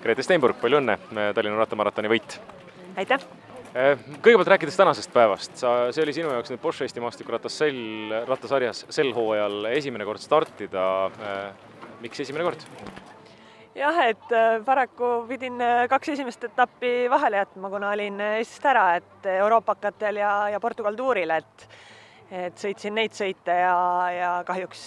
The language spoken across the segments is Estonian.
Grete Steinburg, palju õnne, Tallinna rattamaratoni võit. Aitäh! Kõigepealt rääkides tänasest päevast, see oli sinu jaoks nüüd Porsche Eesti maastikurattasarjas sel hooajal esimene kord startida. Miks esimene kord? Jah, et paraku pidin 2 esimest etappi vahele jätma, kuna olin Eestist ära, et Euroopakatel ja Portugal tuuril, et sõitsin neid sõite ja kahjuks,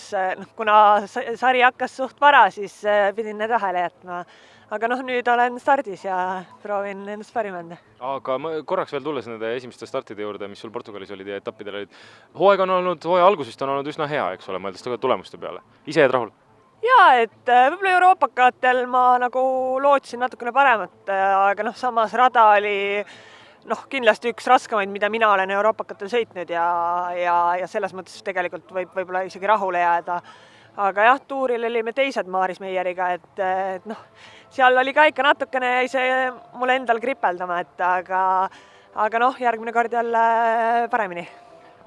kuna sari hakkas suht vara, siis pidin need vahele jätma. Aga nüüd olen stardis ja proovin endast parim anda. Aga korraks veel tulles nende esimeste startide juurde, mis sul Portugalis olid ja etappidel olid. Hooaja algusest on olnud üsna hea, eks ole, mõeldes tulemuste peale. Ise jääd rahul? Jaa, et võib-olla Euroopakatel ma nagu lootsin natukene paremat, aga samas rada oli kindlasti üks raskemaid, mida mina olen Euroopakatel sõitnud ja selles mõttes tegelikult võib-olla isegi rahule jääda. Aga jah, tuuril olime teised Maaris Meieriga, et seal oli ka ikka natukene see mulle endal kripeldama, aga järgmine kord jälle paremini.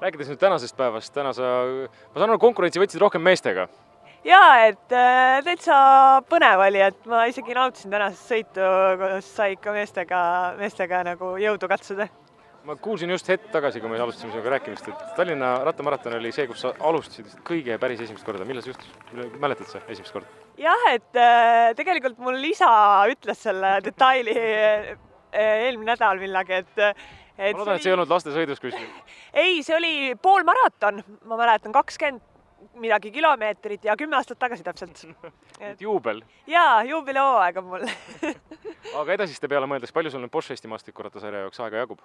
Rääkides nüüd tänasest päevast, ma saan konkurentsi võtsid rohkem meestega. Jaa, et täitsa põnev oli, et ma isegi nautisin tänasest sõitu, kus sai ikka meestega nagu jõudu katsuda. Ma kuulsin just hetk tagasi, kui me alustasime sinuga rääkimist, et Tallinna rattamaraton oli see, kus sa alustasid kõige päris esimest korda. Millal see juhtus? Mäletad sa esimest korda? Jah, et tegelikult mul isa ütles selle detaili eelmine nädal millegi, ma loodan, et see ei olnud lastesõidus kuskil. Ei, see oli poolmaraton, ma mäletan 20 midagi kilomeetrit ja 10 aastat tagasi täpselt. Juubel? Jaa, juubelihooaeg on mul. Aga edasiste peale mõeldes, palju sul nüüd Porsche Eesti maastikurattasarja jaoks aega jagub?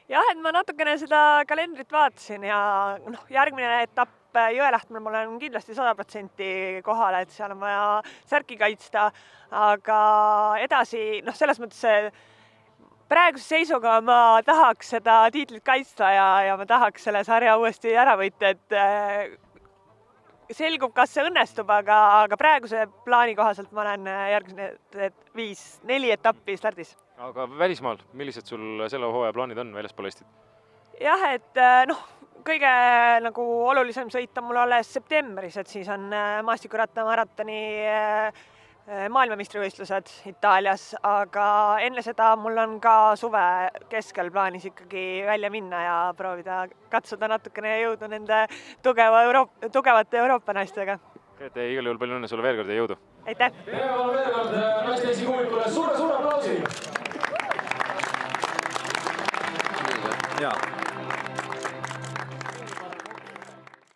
Jah, et ma natukene seda kalendrit vaatasin ja järgmine etapp Jõelähtmel ma olen kindlasti 100% kohale, et seal on vaja särki kaitsta, aga edasi, selles mõttes praeguse seisuga ma tahaks seda tiitlit kaitsta ja ma tahaks selle sarja uuesti ära võita, et selgub, kas see õnnestub, aga praeguse plaani kohaselt ma olen järgmised 4 etappi stardis. Aga välismaal, millised sul selle hooaja plaanid on väljaspool Eestit? Jah, et kõige olulisem sõit on mul alles septembris, et siis on maastikuratamaratoni maailmameistrivõistlused Itaalias, aga enne seda mul on ka suve keskel plaanis ikkagi välja minna ja proovida katsuda natukene jõudu nende tugevate Euroopa naistega. Grete, igal juhul palju õnne sulle veel kord ja jõudu! Aitäh! Veel kord naiste esikuulikule suure aplausi!